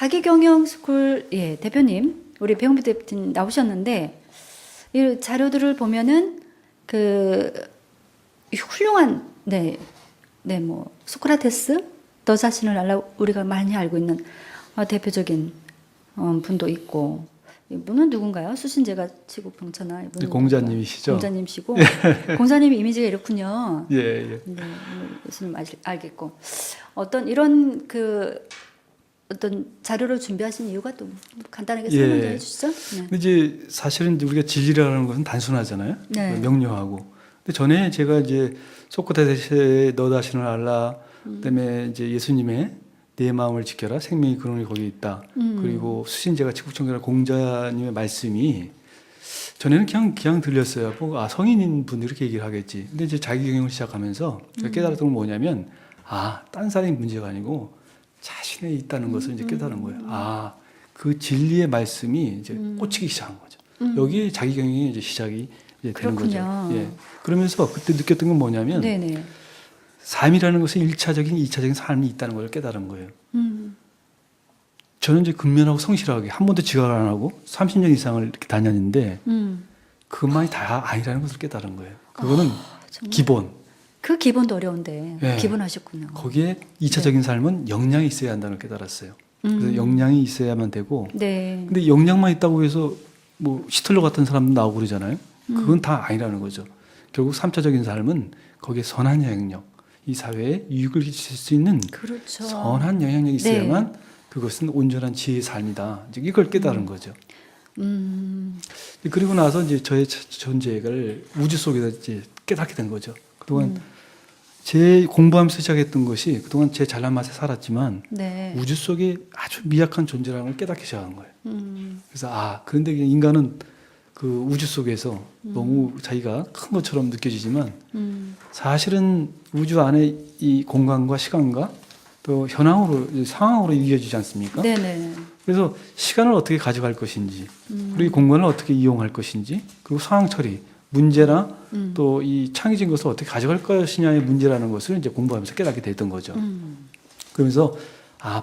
자기경영 스쿨 예, 대표님, 우리 배용비 대표님 나오셨는데 이 자료들을 보면은 그 훌륭한 뭐 소크라테스 너 자신을 알라 우리가 많이 알고 있는 대표적인 분도 있고 이분은 누군가요? 수신제가 치고 병천하 이분 공자님이시죠? 공자님시고 공자님 이미지가 이렇군요. 예, 예. 네, 교수님 알겠고 어떤 이런 어떤 자료를 준비하신 이유가 또 간단하게 설명 좀 해주시죠. 네. 근데 이제 사실은 이제 우리가 진리라는 것은 단순하잖아요. 네. 명료하고. 근데 전에 제가 이제 소크라테스의 너 자신을 알라, 그다음에 이제 예수님의 내 마음을 지켜라, 생명의 근원이 거기에 있다. 그리고 수신제가 치국청결한 공자님의 말씀이 전에는 그냥 들렸어요. 성인인 분들이 이렇게 얘기를 하겠지. 근데 이제 자기 경영을 시작하면서 제가 깨달았던 건 뭐냐면 딴 사람이 문제가 아니고 자신에 있다는 것을 이제 깨달은 거예요. 그 진리의 말씀이 이제 꽂히기 시작한 거죠. 여기에 자기 경영이 이제 시작이 이제 되는 거죠. 예. 그러면서 그때 느꼈던 건 뭐냐면 네네. 삶이라는 것은 1차적인, 2차적인 삶이 있다는 걸 깨달은 거예요. 저는 이제 근면하고 성실하게 한 번도 지각을 안 하고 30년 이상을 이렇게 다녔는데 그것만이 다 아니라는 것을 깨달은 거예요. 그거는 기본. 그 기본도 어려운데 네. 기본하셨군요. 거기에 2차적인 삶은 역량이 있어야 한다는 걸 깨달았어요. 그래서 역량이 있어야만 되고 네. 근데 역량만 있다고 해서 뭐 히틀러 같은 사람도 나오고 그러잖아요. 그건 다 아니라는 거죠. 결국 3차적인 삶은 거기에 선한 영향력, 이 사회에 유익을 끼칠 수 있는 그렇죠. 선한 영향력이 있어야만 그것은 온전한 지혜의 삶이다. 이제 이걸 깨달은 거죠. 그리고 나서 이제 저의 존재를 우주 속에서 이제 깨닫게 된 거죠. 그동안 제 공부하면서 시작했던 것이 그동안 제 잘난 맛에 살았지만 네. 우주 속에 아주 미약한 존재라는 걸 깨닫기 시작한 거예요. 그래서 그런데 인간은 그 우주 속에서 너무 자기가 큰 것처럼 느껴지지만 사실은 우주 안에 이 공간과 시간과 또 현황으로 상황으로 이어지지 않습니까? 네네. 그래서 시간을 어떻게 가져갈 것인지 그리고 이 공간을 어떻게 이용할 것인지 그리고 상황 처리 문제나 또 이 창의적인 것을 어떻게 가져갈 것이냐의 문제라는 것을 이제 공부하면서 깨닫게 됐던 거죠. 그러면서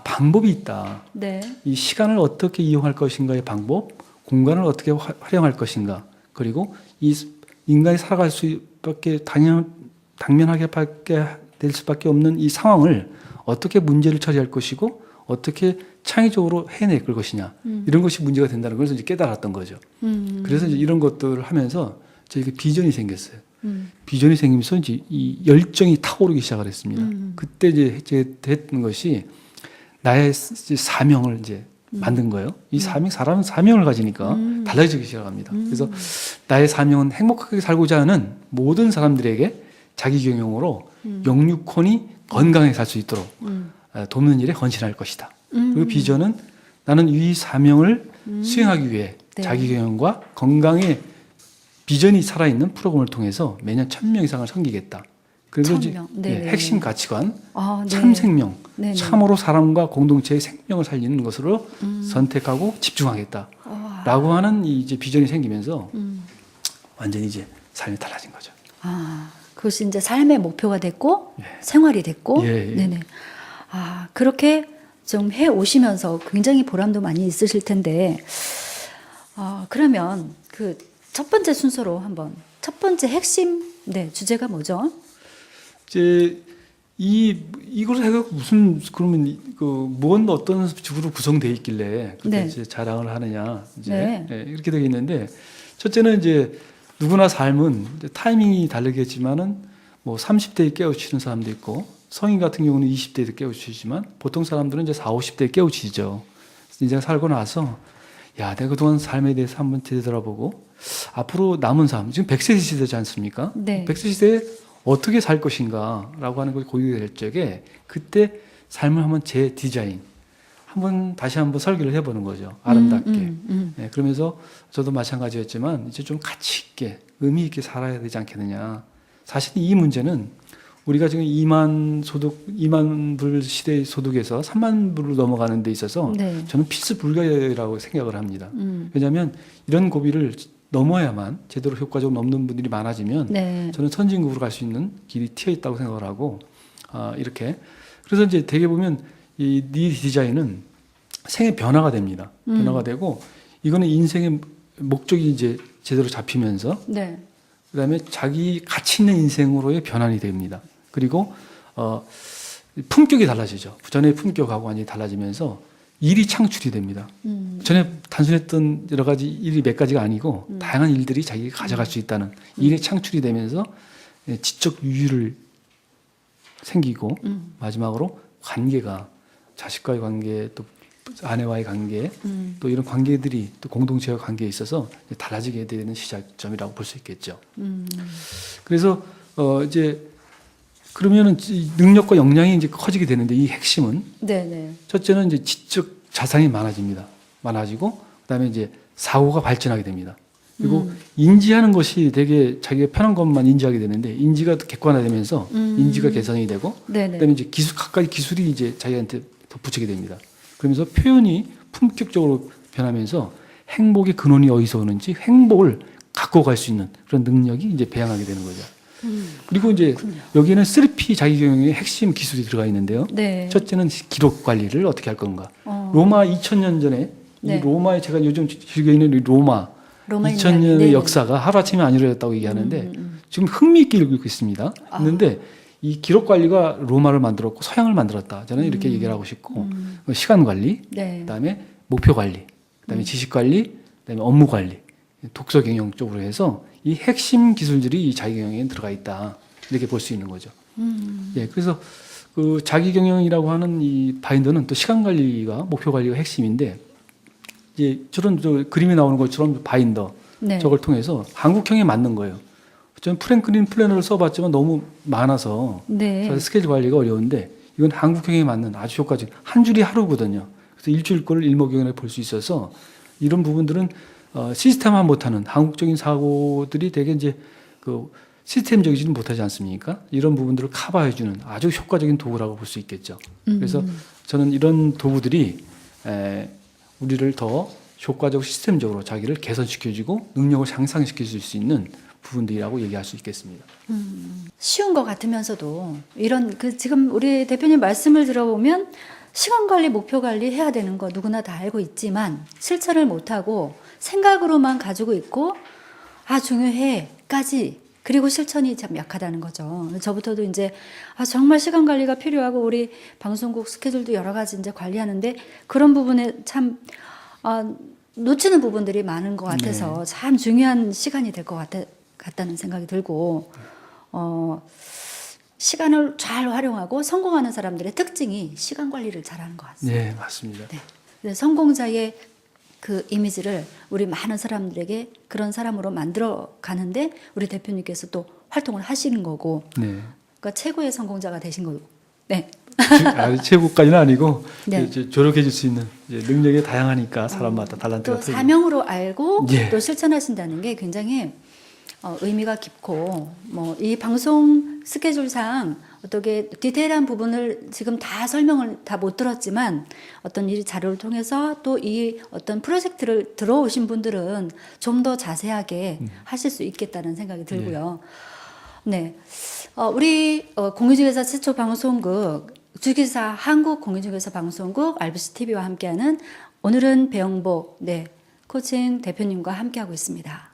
방법이 있다. 네. 이 시간을 어떻게 이용할 것인가의 방법, 공간을 어떻게 활용할 것인가, 그리고 이 인간이 살아갈 수밖에 당면하게 될 수밖에 없는 이 상황을 어떻게 문제를 처리할 것이고 어떻게 창의적으로 해낼 것이냐 이런 것이 문제가 된다는 것을 이제 깨달았던 거죠. 그래서 이제 이런 것들을 하면서 저에게 비전이 생겼어요. 비전이 생기면서 이제 이 열정이 타오르기 시작을 했습니다. 그때 이제 했던 것이 나의 사명을 이제 만든 거예요. 이 사람은 사명을 가지니까 달라지기 시작합니다. 그래서 나의 사명은 행복하게 살고자 하는 모든 사람들에게 자기 경영으로 영육혼이 건강하게 살 수 있도록 돕는 일에 헌신할 것이다. 그리고 비전은 나는 이 사명을 수행하기 위해 자기 경영과 건강의 비전이 살아있는 프로그램을 통해서 매년 1,000명 이상을 섬기겠다. 그래서 이제 핵심 가치관, 참 생명, 참으로 사람과 공동체의 생명을 살리는 것으로 선택하고 집중하겠다라고 하는 이제 비전이 생기면서 완전히 이제 삶이 달라진 거죠. 그것이 이제 삶의 목표가 됐고 생활이 됐고, 네네. 그렇게 좀 해 오시면서 굉장히 보람도 많이 있으실 텐데, 그러면 그 첫 번째 순서로 한번 첫 번째 핵심 주제가 뭐죠? 이제 이걸 해갖고 그러면 뭔 어떤 식으로 구성되어 있길래 그렇게 이제 자랑을 하느냐 이제 이렇게 되어 있는데, 첫째는 이제 누구나 삶은 이제 타이밍이 다르겠지만은 뭐 30대에 깨우치는 사람도 있고 성인 같은 경우는 20대에 깨우치지만 보통 사람들은 이제 40, 50대에 깨우치죠. 인생 살고 나서 내가 그동안 삶에 대해서 한번 되돌아보고 앞으로 남은 삶, 지금 100세 시대지 않습니까? 100세 시대에 어떻게 살 것인가 라고 하는 것이 고민이 될 적에 그때 삶을 한번 재디자인 다시 한번 설계를 해보는 거죠. 아름답게. 그러면서 저도 마찬가지였지만 이제 좀 가치 있게 의미 있게 살아야 되지 않겠느냐. 사실 이 문제는 우리가 지금 2만 불 시대의 소득에서 3만 불로 넘어가는 데 있어서 저는 필수불가라고 생각을 합니다. 왜냐하면 이런 고비를 넘어야만 제대로 효과적으로 넘는 분들이 많아지면 저는 선진국으로 갈 수 있는 길이 튀어 있다고 생각을 하고 이렇게 그래서 이제 되게 보면 이 디자인은 생의 변화가 됩니다. 변화가 되고 이거는 인생의 목적이 이제 제대로 잡히면서 네. 그다음에 자기 가치 있는 인생으로의 변환이 됩니다. 그리고 품격이 달라지죠. 전에 품격하고 완전히 달라지면서 일이 창출이 됩니다. 전에 단순했던 여러 가지 일이 몇 가지가 아니고 다양한 일들이 자기가 가져갈 수 있다는 일의 창출이 되면서 지적 유의를 생기고 마지막으로 관계가 자식과의 관계 또 아내와의 관계 또 이런 관계들이 또 공동체와 관계에 있어서 달라지게 되는 시작점이라고 볼 수 있겠죠. 그래서 이제 그러면은 이 능력과 역량이 이제 커지게 되는데 이 핵심은 네네. 첫째는 이제 지적 자산이 많아집니다. 많아지고 그다음에 이제 사고가 발전하게 됩니다. 그리고 인지하는 것이 되게 자기가 편한 것만 인지하게 되는데 인지가 객관화되면서 인지가 개선이 되고 네네. 그다음에 이제 각가지 기술이 이제 자기한테 덧붙이게 됩니다. 그러면서 표현이 품격적으로 변하면서 행복의 근원이 어디서 오는지 행복을 갖고 갈 수 있는 그런 능력이 이제 배양하게 되는 거죠. 그리고 이제 그렇군요. 여기에는 3P 자기경영의 핵심 기술이 들어가 있는데요. 네. 첫째는 기록 관리를 어떻게 할 건가. 어. 로마 2000년 전에 네. 이 로마에 제가 요즘 즐겨 있는 이 로마 로마 2000년의 네. 역사가 하루아침에 안 이루어졌다고 얘기하는데 지금 흥미있게 읽고 있습니다. 있는데 이 기록 관리가 로마를 만들었고 서양을 만들었다. 저는 이렇게 얘기를 하고 싶고 시간 관리, 네. 그다음에 목표 관리, 그다음에 지식 관리, 그다음에 업무 관리, 독서 경영 쪽으로 해서 이 핵심 기술들이 이 자기 경영에 들어가 있다. 이렇게 볼 수 있는 거죠. 예, 그래서 그 자기 경영이라고 하는 이 바인더는 또 시간 관리가 목표 관리가 핵심인데 이제 저런 저 그림에 나오는 것처럼 바인더 네. 저걸 통해서 한국형에 맞는 거예요. 저는 프랭클린 플래너를 써봤지만 너무 많아서 네. 사실 스케줄 관리가 어려운데 이건 한국형에 맞는 아주 효과적. 한 줄이 하루거든요. 그래서 일주일 거를 일목요연에 볼 수 있어서 이런 부분들은 시스템화 못하는 한국적인 사고들이 되게 이제 그 시스템적이지는 못하지 않습니까? 이런 부분들을 커버해주는 아주 효과적인 도구라고 볼 수 있겠죠. 그래서 저는 이런 도구들이 우리를 더 효과적 시스템적으로 자기를 개선시켜주고 능력을 향상시킬 수 있는 부분들이라고 얘기할 수 있겠습니다. 쉬운 것 같으면서도 이런 그 지금 우리 대표님 말씀을 들어보면 시간 관리, 목표 관리 해야 되는 거 누구나 다 알고 있지만 실천을 못하고 생각으로만 가지고 있고 아 중요해까지 그리고 실천이 참 약하다는 거죠. 저부터도 이제 정말 시간 관리가 필요하고 우리 방송국 스케줄도 여러 가지 이제 관리하는데 그런 부분에 참 놓치는 부분들이 많은 것 같아서 참 중요한 시간이 될 것 같다는 생각이 들고 시간을 잘 활용하고 성공하는 사람들의 특징이 시간 관리를 잘하는 것 같습니다. 네, 맞습니다. 네. 그래서 성공자의 그 이미지를 우리 많은 사람들에게 그런 사람으로 만들어 가는데 우리 대표님께서 또 활동을 하시는 거고, 네. 그러니까 최고의 성공자가 되신 거고, 네. 최고까지는 아니고 네. 이제 조력해줄 수 있는 이제 능력이 다양하니까 사람마다 또 달란트가 틀리고. 사명으로 알고 예. 또 실천하신다는 게 굉장히 의미가 깊고 뭐 이 방송 스케줄상 어떻게 디테일한 부분을 지금 다 설명을 다 못 들었지만 어떤 이 자료를 통해서 또 이 어떤 프로젝트를 들어오신 분들은 좀 더 자세하게 하실 수 있겠다는 생각이 들고요. 네, 우리 공유중개사 최초 방송국 주기사 한국 공유중개사 방송국 RBC TV와 함께하는 오늘은 배영복 코칭 대표님과 함께하고 있습니다.